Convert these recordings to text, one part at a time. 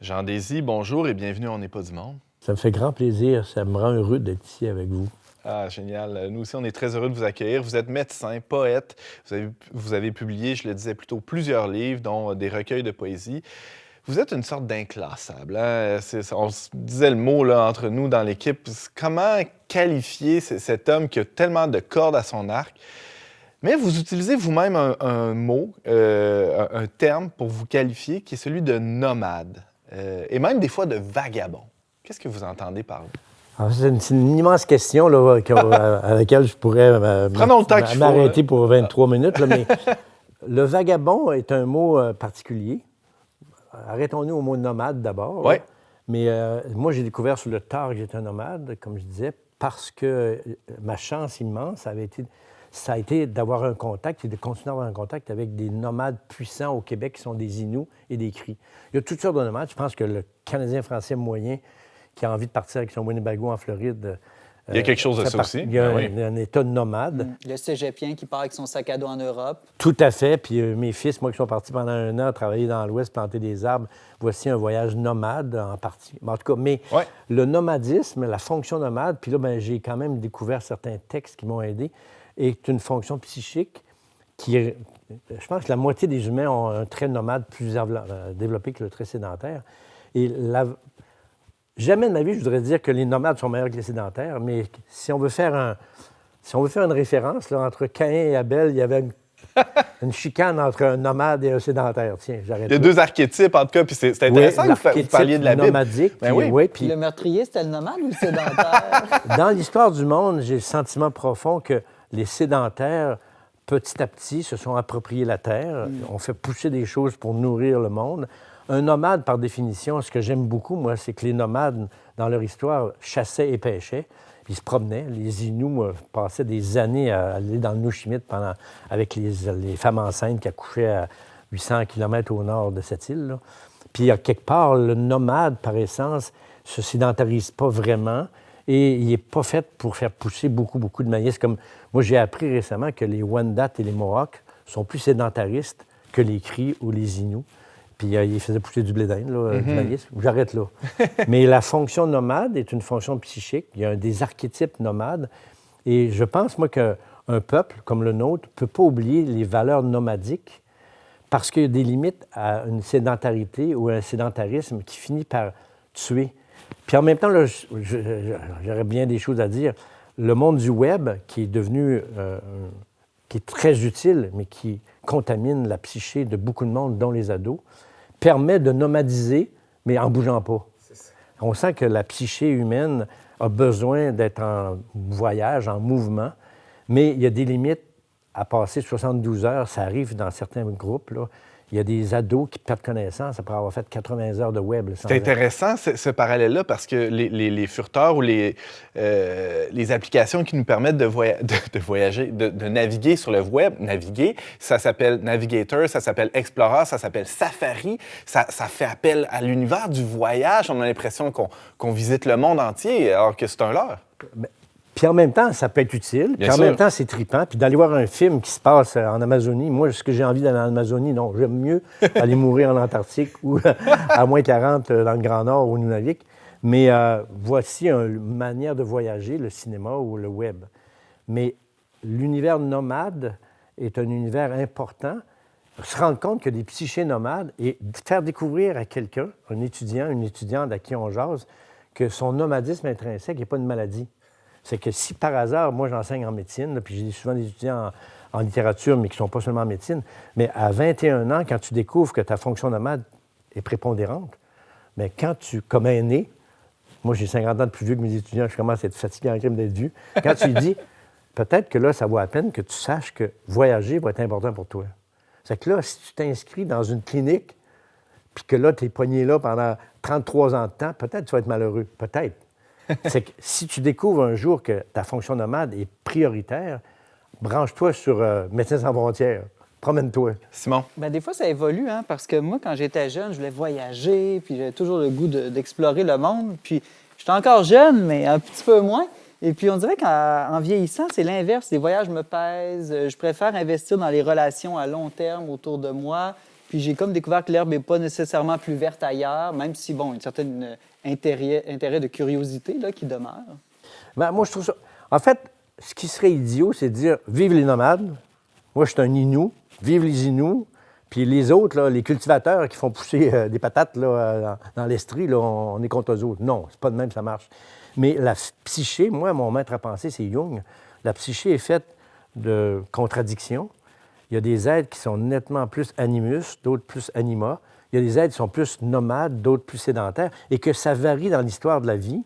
Jean Désy, bonjour et bienvenue On n'est pas du monde. Ça me fait grand plaisir. Ça me rend heureux d'être ici avec vous. Ah, génial. Nous aussi, on est très heureux de vous accueillir. Vous êtes médecin, poète. Vous avez publié, je le disais plus tôt, plusieurs livres, dont des recueils de poésie. Vous êtes une sorte d'inclassable. Hein? On se disait le mot là, entre nous dans l'équipe. Comment qualifier cet homme qui a tellement de cordes à son arc? Mais vous utilisez vous-même un mot, un terme pour vous qualifier, qui est celui de nomade. Et même des fois de vagabond. Qu'est-ce que vous entendez par là? Alors, c'est une immense question là, à laquelle je pourrais m'arrêter pour 23 minutes. Là, mais le vagabond est un mot particulier. Arrêtons-nous au mot nomade d'abord. Oui. Mais moi, j'ai découvert sur le tard que j'étais un nomade, comme je disais, parce que ma chance immense, ça a été d'avoir un contact et de continuer à avoir un contact avec des nomades puissants au Québec qui sont des Inuits et des Cris. Il y a toutes sortes de nomades. Je pense que le Canadien-Français moyen qui a envie de partir avec son Winnebago en Floride... il y a quelque chose de ça aussi. Il y a un état de nomade. Le cégepien qui part avec son sac à dos en Europe. Tout à fait. Puis mes fils, moi, qui sont partis pendant un an travailler dans l'Ouest, planter des arbres, voici un voyage nomade en partie. En tout cas, mais le nomadisme, la fonction nomade, puis là, j'ai quand même découvert certains textes qui m'ont aidé, est une fonction psychique qui est... Je pense que la moitié des humains ont un trait nomade plus développé que le trait sédentaire. Et jamais de ma vie, je voudrais dire que les nomades sont meilleurs que les sédentaires, mais si on veut faire une référence, là, entre Caïn et Abel, il y avait une chicane entre un nomade et un sédentaire. Tiens, j'arrête. Il y a deux archétypes, en tout cas, puis c'est intéressant que vous parliez de la Bible. Nomadique, puis le meurtrier, c'était le nomade ou le sédentaire? Dans l'histoire du monde, j'ai le sentiment profond que les sédentaires, petit à petit, se sont appropriés la terre, ont fait pousser des choses pour nourrir le monde. Un nomade, par définition, ce que j'aime beaucoup, moi, c'est que les nomades, dans leur histoire, chassaient et pêchaient. Puis ils se promenaient. Les Inuits passaient des années à aller dans le Nouchimit avec les femmes enceintes qui accouchaient à 800 km au nord de cette île-là. Puis, à quelque part, le nomade, par essence, ne se sédentarise pas vraiment et il n'est pas fait pour faire pousser beaucoup de maïs. Comme moi, j'ai appris récemment que les Wendat et les Mohawks sont plus sédentaristes que les Cris ou les Inuits. Puis il faisait pousser du blé d'Inde, du maïs. J'arrête là. Mais la fonction nomade est une fonction psychique. Il y a des archétypes nomades. Et je pense, moi, qu'un peuple comme le nôtre ne peut pas oublier les valeurs nomadiques parce qu'il y a des limites à une sédentarité ou à un sédentarisme qui finit par tuer. Puis en même temps, là, j'aurais bien des choses à dire. Le monde du web, qui est devenu... qui est très utile, mais qui contamine la psyché de beaucoup de monde, dont les ados, permet de nomadiser, mais en bougeant pas. On sent que la psyché humaine a besoin d'être en voyage, en mouvement, mais il y a des limites à passer 72 heures. Ça arrive dans certains groupes, là. Il y a des ados qui perdent connaissance après avoir fait 80 heures de web. C'est intéressant, ce parallèle-là, parce que les furteurs ou les applications qui nous permettent de voyager, de naviguer sur le web, ça s'appelle Navigator, ça s'appelle Explorer, ça s'appelle Safari. Ça fait appel à l'univers du voyage. On a l'impression qu'on visite le monde entier, alors que c'est un leurre. Puis en même temps, ça peut être utile. Puis en même temps, c'est trippant. Puis d'aller voir un film qui se passe en Amazonie, moi, ce que j'ai envie d'aller en Amazonie, non. J'aime mieux aller mourir en Antarctique ou à moins 40 dans le Grand Nord au Nunavik. Mais voici une manière de voyager, le cinéma ou le web. Mais l'univers nomade est un univers important. Se rendre compte que des psychés nomades et faire découvrir à quelqu'un, un étudiant, une étudiante à qui on jase, que son nomadisme intrinsèque n'est pas une maladie. C'est que si par hasard, moi j'enseigne en médecine, là, puis j'ai souvent des étudiants en littérature, mais qui ne sont pas seulement en médecine, mais à 21 ans, quand tu découvres que ta fonction nomade est prépondérante, mais quand tu, comme aîné, moi j'ai 50 ans de plus vieux que mes étudiants, je commence à être fatigué en crime d'être vieux, quand tu lui dis, peut-être que là, ça vaut la peine que tu saches que voyager va être important pour toi. C'est que là, si tu t'inscris dans une clinique, puis que là, tu es pogné là pendant 33 ans de temps, peut-être que tu vas être malheureux, peut-être. C'est que si tu découvres un jour que ta fonction nomade est prioritaire, branche-toi sur Médecins sans frontières. Promène-toi. Simon? Bien, des fois, ça évolue, hein, parce que moi, quand j'étais jeune, je voulais voyager, puis j'avais toujours le goût d'explorer le monde. Puis j'étais encore jeune, mais un petit peu moins. Et puis, on dirait qu'en vieillissant, c'est l'inverse. Les voyages me pèsent. Je préfère investir dans les relations à long terme autour de moi. Puis j'ai comme découvert que l'herbe n'est pas nécessairement plus verte ailleurs, même si, bon, un certain intérêt de curiosité là, qui demeure. Ben, moi, je trouve ça... En fait, ce qui serait idiot, c'est de dire « Vive les nomades ». Moi, je suis un Inou. Vive les Inuits. Puis les autres, là, les cultivateurs qui font pousser des patates là, dans l'Estrie, là, on est contre eux autres. Non, c'est pas de même, ça marche. Mais la psyché, moi, mon maître à penser, c'est Jung. La psyché est faite de contradictions. Il y a des êtres qui sont nettement plus animus, d'autres plus anima. Il y a des êtres qui sont plus nomades, d'autres plus sédentaires, et que ça varie dans l'histoire de la vie,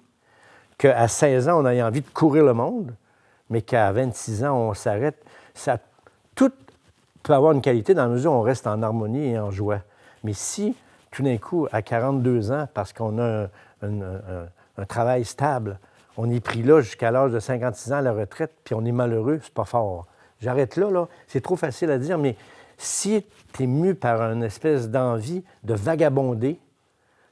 qu'à 16 ans, on a envie de courir le monde, mais qu'à 26 ans, on s'arrête. Tout peut avoir une qualité dans la mesure où on reste en harmonie et en joie. Mais si, tout d'un coup, à 42 ans, parce qu'on a un travail stable, on est pris là jusqu'à l'âge de 56 ans à la retraite, puis on est malheureux, c'est pas fort. J'arrête là, c'est trop facile à dire, mais si tu es mu par une espèce d'envie de vagabonder,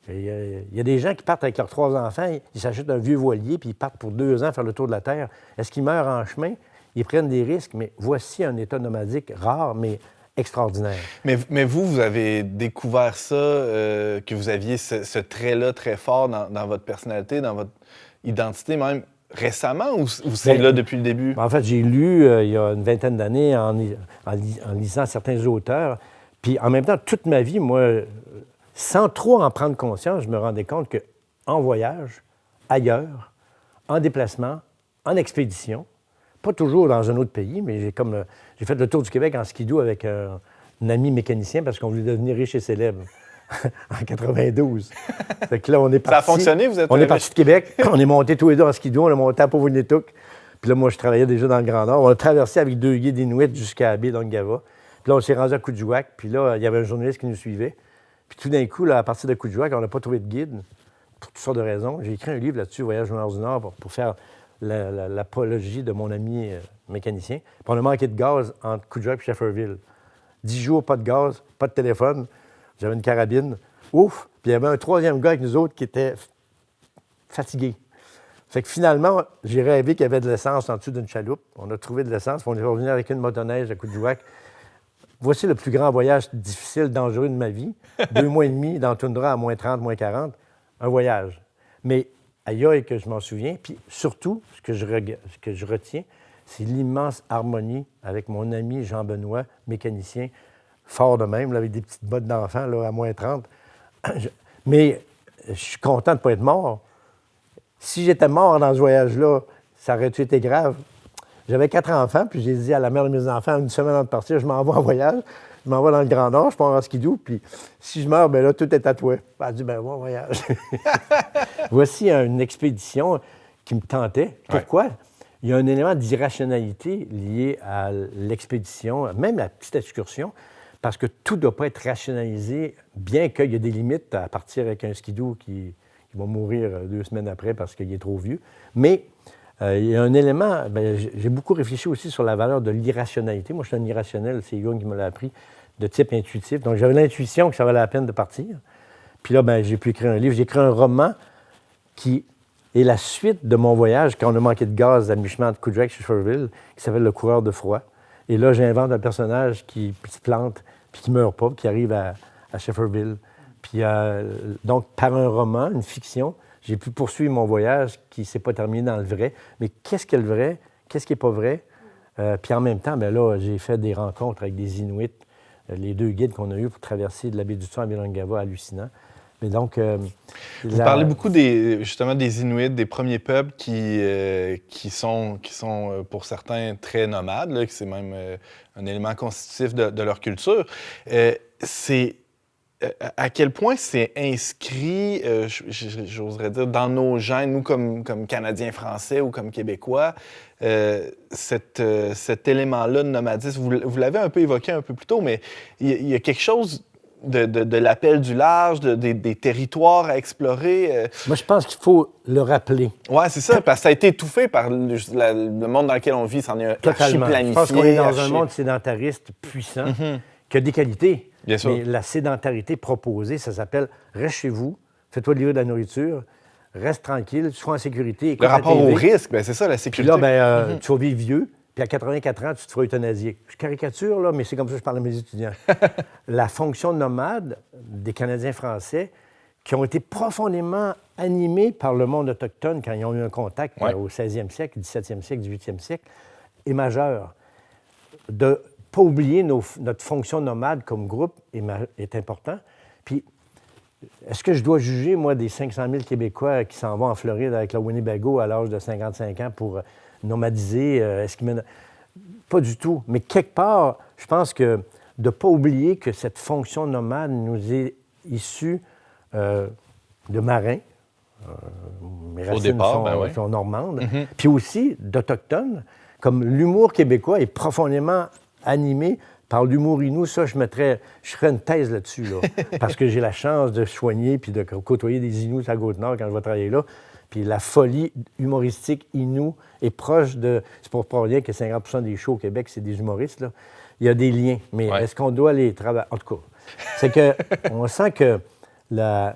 il y a des gens qui partent avec leurs 3 enfants, ils s'achètent un vieux voilier, puis ils partent pour 2 ans faire le tour de la Terre. Est-ce qu'ils meurent en chemin? Ils prennent des risques, mais voici un état nomadique rare, mais extraordinaire. Mais vous avez découvert ça, que vous aviez ce trait-là très fort dans votre personnalité, dans votre identité même, récemment ou c'est là depuis le début? En fait, j'ai lu il y a une vingtaine d'années en lisant certains auteurs. Puis en même temps, toute ma vie, moi, sans trop en prendre conscience, je me rendais compte qu'en voyage, ailleurs, en déplacement, en expédition, pas toujours dans un autre pays, mais j'ai fait le tour du Québec en skidoo avec un ami mécanicien parce qu'on voulait devenir riche et célèbre. En 92. Fait que là, on est parti. Ça a fonctionné, vous êtes... On est parti de Québec, on est monté tous les deux en skidoo, on est monté à Pauvre-Nitouk. Puis là, moi, je travaillais déjà dans le Grand Nord. On a traversé avec 2 guides inuits jusqu'à la baie d'Ongava. Puis là, on s'est rendu à Kuujjuaq. Puis là, il y avait un journaliste qui nous suivait. Puis tout d'un coup, là, à partir de Kuujjuaq, on n'a pas trouvé de guide, pour toutes sortes de raisons. J'ai écrit un livre là-dessus, Voyage au Nord du Nord, pour faire l'apologie de mon ami mécanicien. Puis on a manqué de gaz entre Kuujjuaq et Shefferville. 10 jours, pas de gaz, pas de téléphone. J'avais une carabine. Ouf! Puis il y avait un 3e gars avec nous autres qui était fatigué. Fait que finalement, j'ai rêvé qu'il y avait de l'essence en dessous d'une chaloupe. On a trouvé de l'essence, puis on est revenu avec une motoneige à Kuujjuaq. Voici le plus grand voyage difficile, dangereux de ma vie. 2 mois et demi dans la toundra à moins 30, moins 40. Un voyage. Mais aïe que je m'en souviens. Puis surtout, ce que je retiens, c'est l'immense harmonie avec mon ami Jean-Benoît, mécanicien, fort de même, là, avec des petites bottes d'enfant là, à moins 30. Mais je suis content de ne pas être mort. Si j'étais mort dans ce voyage-là, ça aurait-tu été grave? J'avais 4 enfants, puis j'ai dit à la mère de mes enfants, une semaine avant de partir, je m'en vais en voyage, je m'en vais dans le Grand Nord, je pars en skidoo, puis si je meurs, bien là, tout est à toi. Elle a dit, ben bon voyage. Voici une expédition qui me tentait. Pourquoi? Ouais. Il y a un élément d'irrationalité lié à l'expédition, même la petite excursion, parce que tout ne doit pas être rationalisé, bien qu'il y ait des limites à partir avec un skidoo qui va mourir 2 semaines après parce qu'il est trop vieux. Mais il y a un élément, j'ai beaucoup réfléchi aussi sur la valeur de l'irrationalité. Moi, je suis un irrationnel, c'est Jung qui me l'a appris, de type intuitif. Donc, j'avais l'intuition que ça valait la peine de partir. Puis là, j'ai pu écrire un livre. J'ai écrit un roman qui est la suite de mon voyage quand on a manqué de gaz à mi-chemin de Kuujjuaq chez Shefferville, qui s'appelle Le Coureur de froid. Et là, j'invente un personnage qui se plante puis qui ne meurt pas, puis qui arrive à Shefferville. Puis donc, par un roman, une fiction, j'ai pu poursuivre mon voyage qui ne s'est pas terminé dans le vrai. Mais qu'est-ce qui est le vrai? Qu'est-ce qui n'est pas vrai? Puis en même temps, là, j'ai fait des rencontres avec des Inuits, les 2 guides qu'on a eus pour traverser de la baie du Tson à Virangava, hallucinant. Mais donc... Vous parlez beaucoup justement des Inuits, des premiers peuples qui sont pour certains très nomades, là, que c'est même un élément constitutif de leur culture. À quel point c'est inscrit, j'oserais dire, dans nos gènes, nous comme Canadiens français ou comme Québécois, cet élément-là de nomadisme, vous l'avez un peu évoqué un peu plus tôt, mais il y a quelque chose de l'appel du large, des territoires à explorer. Moi, je pense qu'il faut le rappeler. Oui, c'est ça, parce que ça a été étouffé par le monde dans lequel on vit, c'en est archi-planifié. Je pense qu'on est dans un monde sédentariste puissant, qui a des qualités. Bien sûr. Mais la sédentarité proposée, ça s'appelle « reste chez vous, fais-toi livrer de la nourriture, reste tranquille, sois en sécurité. » Le rapport au risque, c'est ça, la sécurité. Puis là, tu vas vivre vieux, puis à 84 ans, tu te feras euthanasier. Je caricature, là, mais c'est comme ça que je parle à mes étudiants. La fonction nomade des Canadiens français qui ont été profondément animés par le monde autochtone quand ils ont eu un contact au 16e siècle, 17e siècle, 18e siècle, est majeure. De ne pas oublier notre fonction nomade comme groupe est important. Puis, est-ce que je dois juger, moi, des 500 000 Québécois qui s'en vont en Floride avec le Winnebago à l'âge de 55 ans pour nomadiser? Pas du tout. Mais quelque part, je pense que de ne pas oublier que cette fonction nomade nous est issue de marins. Mes racines sont normandes. Mm-hmm. Puis aussi d'Autochtones. Comme l'humour québécois est profondément animé par l'humour inou, ça, je ferais une thèse là-dessus, là, parce que j'ai la chance de soigner puis de côtoyer des Inuits à la Côte-Nord quand je vais travailler là. Puis la folie humoristique inou est proche de... C'est pas rien que 50 des shows au Québec, c'est des humoristes, là. Il y a des liens, mais est-ce qu'on doit les travailler? En tout cas, c'est qu'on sent que le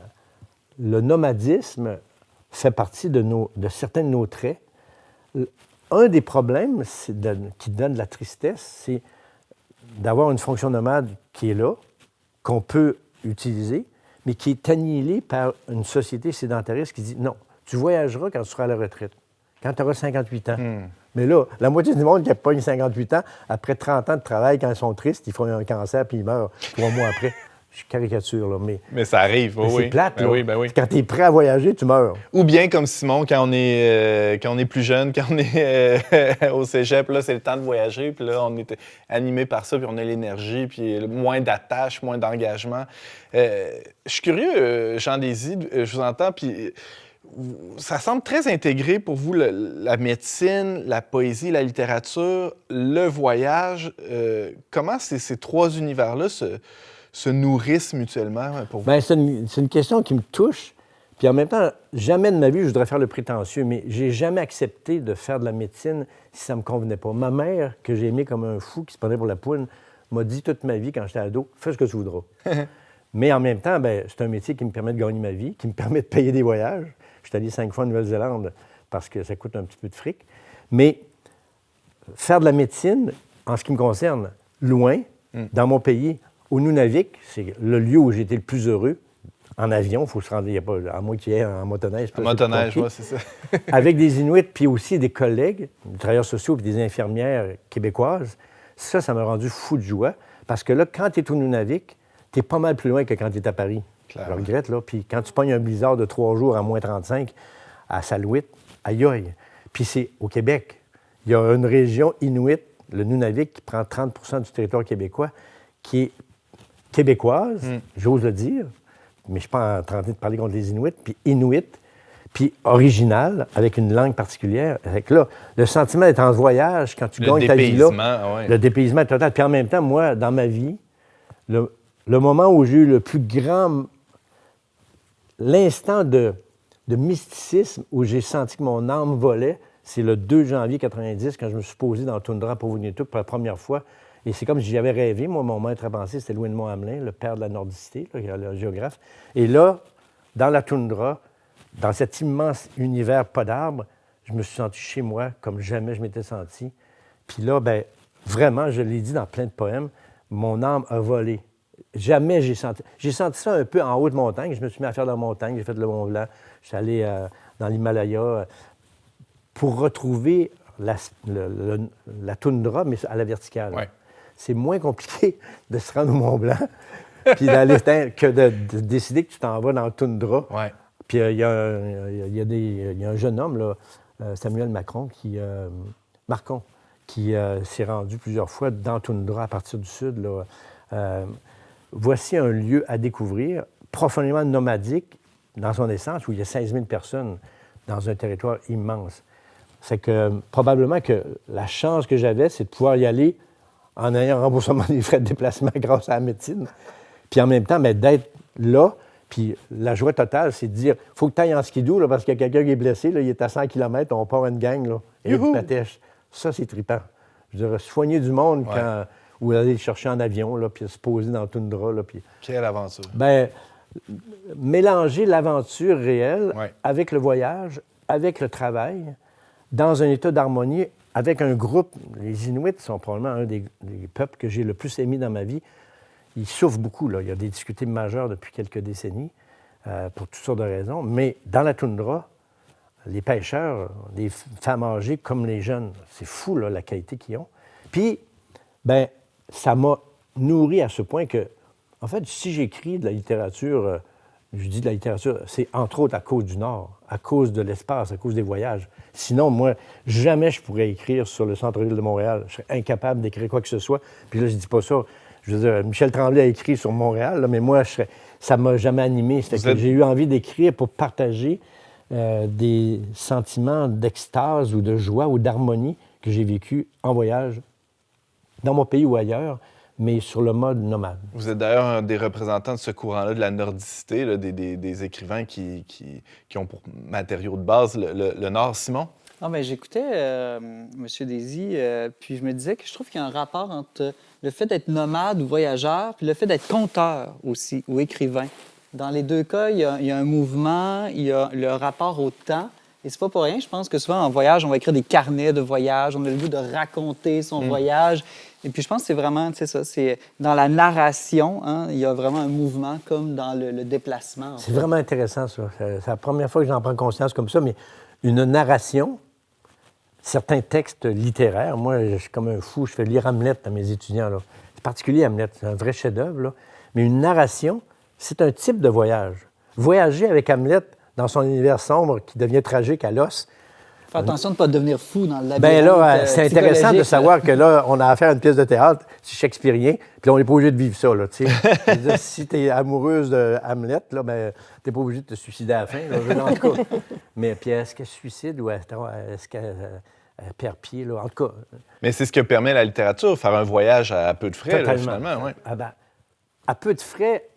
nomadisme fait partie de certains de nos traits. Un des problèmes qui donne de la tristesse, c'est d'avoir une fonction nomade qui est là, qu'on peut utiliser, mais qui est annihilée par une société sédentariste qui dit non, tu voyageras quand tu seras à la retraite, quand tu auras 58 ans. Mais là, la moitié du monde qui a pas 58 ans, après 30 ans de travail, quand ils sont tristes, ils font un cancer puis ils meurent 3 mois après. Je caricature, là, mais ça arrive, oui. C'est plate, là. Ben oui. Quand tu es prêt à voyager, tu meurs. Ou bien comme Simon, quand on est plus jeune, quand on est au cégep, là, c'est le temps de voyager, puis là, on est animé par ça, puis on a l'énergie, puis moins d'attache, moins d'engagement. Je suis curieux, Jean Désy, je vous entends, puis ça semble très intégré pour vous, la médecine, la poésie, la littérature, le voyage. Comment ces 3 univers-là se nourrissent mutuellement pour vous? Bien, c'est une question qui me touche. Puis en même temps, jamais de ma vie, je voudrais faire le prétentieux, mais j'ai jamais accepté de faire de la médecine si ça ne me convenait pas. Ma mère, que j'ai aimée comme un fou qui se prenait pour la poune, m'a dit toute ma vie, quand j'étais ado, « Fais ce que tu voudras. » Mais en même temps, bien, c'est un métier qui me permet de gagner ma vie, qui me permet de payer des voyages. Je suis allé 5 fois en Nouvelle-Zélande parce que ça coûte un petit peu de fric. Mais faire de la médecine, en ce qui me concerne, loin, dans mon pays, au Nunavik, c'est le lieu où j'ai été le plus heureux. En avion, il faut se rendre, il n'y a pas, à moins qu'il y ait en motoneige. En motoneige, oui, c'est ça. Avec des Inuits, puis aussi des collègues, des travailleurs sociaux, puis des infirmières québécoises. Ça m'a rendu fou de joie. Parce que là, quand tu es au Nunavik, tu es pas mal plus loin que quand tu es à Paris. Clairement. Je regrette, là. Puis quand tu pognes un blizzard de 3 jours à moins 35 à Salouit, aïe aïe. Puis c'est au Québec. Il y a une région Inuit, le Nunavik, qui prend 30 du territoire québécois, qui est québécoise, j'ose le dire, mais je ne suis pas en train de parler contre les Inuits, puis Inuit, puis original, avec une langue particulière. Avec là, le sentiment d'être en voyage, quand tu gagnes ta vie là, le dépaysement est total. Puis en même temps, moi, dans ma vie, le moment où j'ai eu le plus grand... L'instant de mysticisme où j'ai senti que mon âme volait, c'est le 2 janvier 90, quand je me suis posé dans le toundra pour Inuktitut pour la première fois. Et c'est comme si j'y avais rêvé. Moi, mon maître à penser, c'était Louis de Monthamelin, le père de la nordicité, là, le géographe. Et là, dans la toundra, dans cet immense univers pas d'arbres, je me suis senti chez moi comme jamais je m'étais senti. Puis là, bien, vraiment, je l'ai dit dans plein de poèmes, mon âme a volé. Jamais j'ai senti... J'ai senti ça un peu en haut de montagne. Je me suis mis à faire de la montagne, j'ai fait le Mont Blanc. Je suis allé dans l'Himalaya pour retrouver la toundra, mais à la verticale. Ouais. C'est moins compliqué de se rendre au Mont Blanc puis d'aller que de décider que tu t'en vas dans la toundra. Ouais. Puis il y a un jeune homme, là, Samuel Marcon, qui s'est rendu plusieurs fois dans la toundra à partir du sud. Là. Voici un lieu à découvrir, profondément nomadique dans son essence, où il y a 16 000 personnes dans un territoire immense. C'est que probablement que la chance que j'avais, c'est de pouvoir y aller en ayant un remboursement des frais de déplacement grâce à la médecine. Puis en même temps, bien, d'être là, puis la joie totale, c'est de dire, il faut que tu ailles en skidoo, là, parce qu'il y a quelqu'un qui est blessé, là, il est à 100 km, on part une gang, là, et une patèche. Ça, c'est trippant. Je dirais, soigner du monde quand... Ou aller le chercher en avion, là, puis se poser dans le toundra. Là, puis... Quelle aventure. Bien, mélanger l'aventure réelle avec le voyage, avec le travail, dans un état d'harmonie avec un groupe, les Inuits sont probablement un des peuples que j'ai le plus aimé dans ma vie. Ils souffrent beaucoup, là. Il y a des difficultés majeures depuis quelques décennies, pour toutes sortes de raisons. Mais dans la toundra, les pêcheurs, les femmes âgées comme les jeunes, c'est fou, là, la qualité qu'ils ont. Puis, bien, ça m'a nourri à ce point que, en fait, si j'écris de la littérature, je dis de la littérature, c'est entre autres à cause du Nord, à cause de l'espace, à cause des voyages. Sinon, moi, jamais je pourrais écrire sur le centre-ville de Montréal. Je serais incapable d'écrire quoi que ce soit. Puis là, je dis pas ça. Je veux dire, Michel Tremblay a écrit sur Montréal, là, mais moi, ça ne m'a jamais animé. J'ai eu envie d'écrire pour partager des sentiments d'extase ou de joie ou d'harmonie que j'ai vécu en voyage, dans mon pays ou ailleurs, mais sur le mode nomade. Vous êtes d'ailleurs un des représentants de ce courant-là, de la nordicité, là, des écrivains qui ont pour matériau de base le Nord. Simon? Non, mais j'écoutais M. Désy, puis je me disais que je trouve qu'il y a un rapport entre le fait d'être nomade ou voyageur, puis le fait d'être conteur aussi, ou écrivain. Dans les deux cas, il y a un mouvement, il y a le rapport au temps. Et c'est pas pour rien, je pense que souvent en voyage, on va écrire des carnets de voyage, on a le goût de raconter son voyage. Et puis je pense que c'est vraiment, tu sais ça, c'est dans la narration, hein, il y a vraiment un mouvement comme dans le déplacement. C'est vraiment intéressant, ça. C'est la première fois que j'en prends conscience comme ça, mais une narration, certains textes littéraires, moi, je suis comme un fou, je fais lire Hamlet à mes étudiants, là. C'est particulier, Hamlet, c'est un vrai chef-d'œuvre, là. Mais une narration, c'est un type de voyage. Voyager avec Hamlet dans son univers sombre qui devient tragique à l'os. Fais attention de ne pas devenir fou dans le labyrinthe. Bien là, c'est intéressant de savoir que là, on a affaire à une pièce de théâtre, c'est shakespearien, puis on n'est pas obligé de vivre ça, là, tu sais. Si tu es amoureuse de Hamlet, là, ben, tu n'es pas obligé de te suicider à la fin, là, en tout cas. Mais puis est-ce qu'elle se suicide ou est-ce qu'elle perd pied, là, en tout cas. Mais c'est ce que permet la littérature, faire un voyage à peu de frais, là, finalement. Ouais. Ah ben, à peu de frais,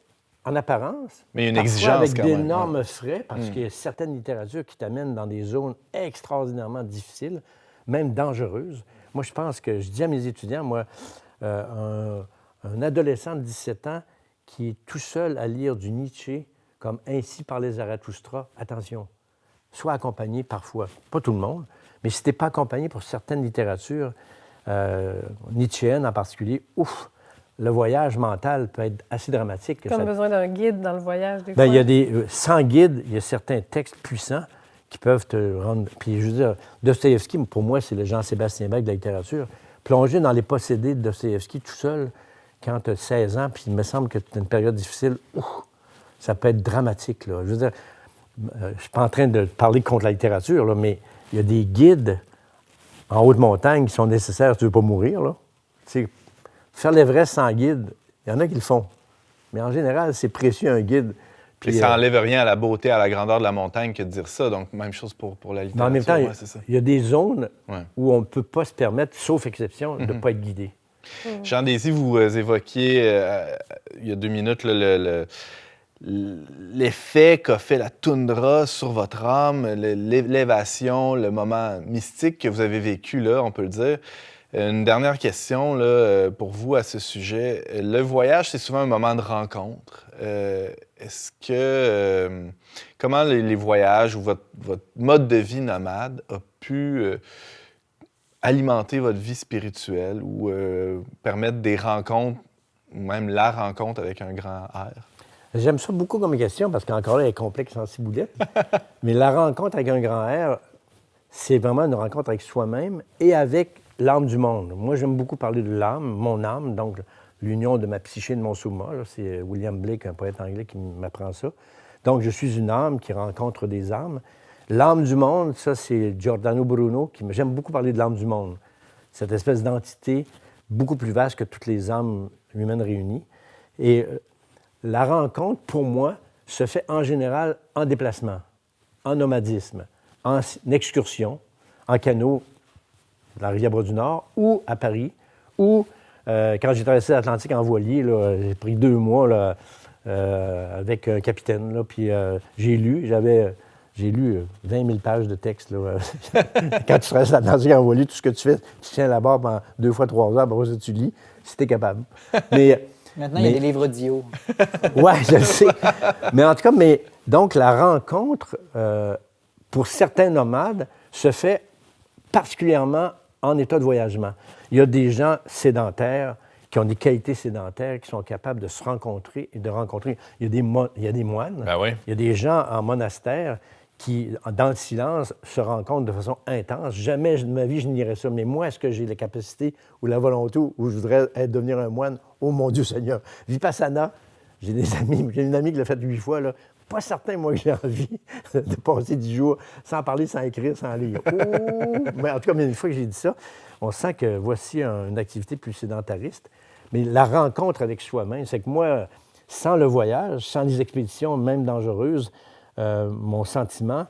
en apparence, mais une parfois exigence avec quand même. d'énormes frais, parce qu'il y a certaines littératures qui t'amènent dans des zones extraordinairement difficiles, même dangereuses. Moi, je pense que, je dis à mes étudiants, moi, un adolescent de 17 ans qui est tout seul à lire du Nietzsche, comme Ainsi parlait Zarathustra, attention, sois accompagné parfois, pas tout le monde, mais si tu n'es pas accompagné pour certaines littératures, nietzschéennes en particulier, ouf! Le voyage mental peut être assez dramatique. Comme besoin d'un guide dans le voyage, des fois. fois. Il y a sans guide, il y a certains textes puissants qui peuvent te rendre... Puis je veux dire, Dostoïevski, pour moi, c'est le Jean-Sébastien Bach de la littérature. Plonger dans les possédés de Dostoïevski tout seul, quand tu as 16 ans, puis il me semble que tu as une période difficile, ça peut être dramatique, là. Je veux dire, je ne suis pas en train de parler contre la littérature, là, mais il y a des guides en haute montagne qui sont nécessaires si tu ne veux pas mourir, là. Tu sais, faire l'Everest sans guide, il y en a qui le font. Mais en général, c'est précieux, un guide. Puis ça n'enlève rien à la beauté, à la grandeur de la montagne que de dire ça. Donc, même chose pour la littérature. Mais en même temps, c'est ça. il y a des zones où on ne peut pas se permettre, sauf exception, de ne pas être guidé. Jean Désy, vous évoquiez il y a 2 minutes l'effet qu'a fait la toundra sur votre âme, l'élévation, le moment mystique que vous avez vécu là, on peut le dire. Une dernière question là, pour vous à ce sujet. Le voyage, c'est souvent un moment de rencontre. Est-ce que... comment les voyages ou votre mode de vie nomade a pu alimenter votre vie spirituelle ou permettre des rencontres, ou même la rencontre avec un grand R? J'aime ça beaucoup comme question parce qu'encore là, elle est complexe en ciboulette. Mais la rencontre avec un grand R, c'est vraiment une rencontre avec soi-même et avec l'âme du monde. Moi, j'aime beaucoup parler de l'âme, mon âme, donc l'union de ma psyché et de mon souma. C'est William Blake, un poète anglais, qui m'apprend ça. Donc, je suis une âme qui rencontre des âmes. L'âme du monde, ça, c'est Giordano Bruno. J'aime beaucoup parler de l'âme du monde. Cette espèce d'entité beaucoup plus vaste que toutes les âmes humaines réunies. Et la rencontre, pour moi, se fait en général en déplacement, en nomadisme, en excursion, en canot, dans la Rivière-Bras-du-Nord, ou à Paris, ou quand j'ai traversé l'Atlantique en voilier, là, j'ai pris 2 mois là, avec un capitaine, là, puis j'ai lu 20 000 pages de texte. Là. Quand tu traverses l'Atlantique en voilier, tout ce que tu fais, tu tiens la barre pendant 2 fois 3 heures, après ça, tu lis, si tu es capable. Mais, maintenant, il y a des livres audio. Oui, je le sais. Mais en tout cas, donc la rencontre, pour certains nomades, se fait particulièrement en état de voyagement. Il y a des gens sédentaires qui ont des qualités sédentaires, qui sont capables de se rencontrer et de rencontrer. Il y a des moines, Ben oui. il y a des gens en monastère qui, dans le silence, se rencontrent de façon intense. Jamais de ma vie, je n'irais ça. Mais moi, est-ce que j'ai la capacité ou la volonté ou je voudrais devenir un moine? Oh mon Dieu Seigneur! Vipassana, j'ai des amis, j'ai une amie qui l'a fait 8 fois, là. Pas certain, moi, que j'ai envie de passer 10 jours sans parler, sans écrire, sans lire. Oh! Mais en tout cas, une fois que j'ai dit ça, on sent que voici une activité plus sédentariste. Mais la rencontre avec soi-même, c'est que moi, sans le voyage, sans les expéditions, même dangereuses, mon sentiment,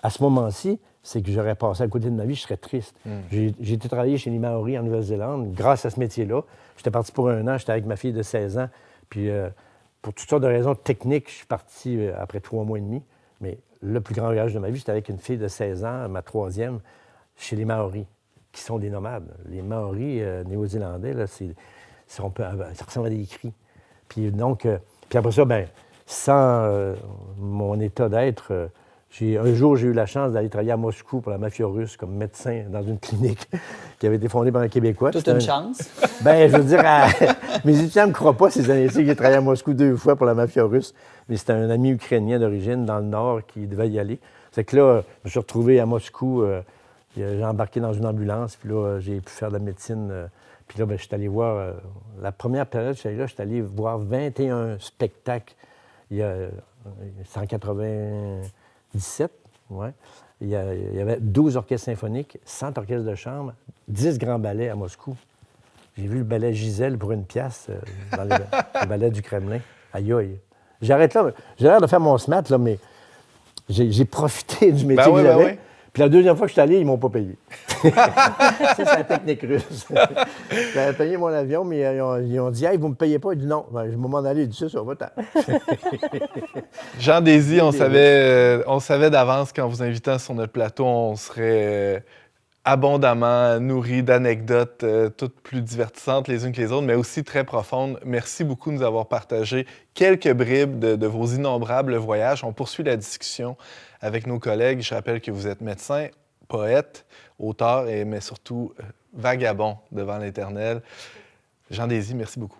à ce moment-ci, c'est que j'aurais passé à côté de ma vie, je serais triste. J'ai été travailler chez les Maoris en Nouvelle-Zélande grâce à ce métier-là. J'étais parti pour 1 an, j'étais avec ma fille de 16 ans, puis pour toutes sortes de raisons techniques, je suis parti après 3 mois et demi. Mais le plus grand voyage de ma vie, j'étais avec une fille de 16 ans, ma 3e, chez les Maoris, qui sont des nomades. Les Maoris néo-zélandais, là, ça ressemble à des cris. Puis donc, puis après ça, bien, sans mon état d'être, un jour, j'ai eu la chance d'aller travailler à Moscou pour la mafia russe comme médecin dans une clinique qui avait été fondée par un Québécois. Toute une chance. Bien, je veux dire, mes étudiants ne me croient pas ces années-ci que j'ai travaillé à Moscou 2 fois pour la mafia russe, mais c'était un ami ukrainien d'origine dans le Nord qui devait y aller. C'est que là, je me suis retrouvé à Moscou, j'ai embarqué dans une ambulance, puis là, j'ai pu faire de la médecine. Puis là, bien, je suis allé voir, la première période, je suis allé voir 21 spectacles. Il y a 197, ouais. Il y avait 12 orchestres symphoniques, 100 orchestres de chambre, 10 grands ballets à Moscou. J'ai vu le ballet Gisèle pour 1 pièce dans le ballet du Kremlin. Aïe, aïe. J'arrête là. J'ai l'air de faire mon SMAT, là, mais j'ai profité du métier que j'avais. Puis la deuxième fois que je suis allé, ils ne m'ont pas payé. Ça, c'est la technique russe. J'avais payé mon avion, mais ils ont dit « Hey, vous ne me payez pas? » J'ai dit « Non. Ben, je m'en allé, dit ça, ça va t'en. » Jean Désy, on savait d'avance qu'en vous invitant sur notre plateau, on serait abondamment nourri d'anecdotes toutes plus divertissantes les unes que les autres, mais aussi très profondes. Merci beaucoup de nous avoir partagé quelques bribes de vos innombrables voyages. On poursuit la discussion avec nos collègues. Je rappelle que vous êtes médecin, poète, auteur, mais surtout vagabond devant l'Éternel. Jean Désy, merci beaucoup.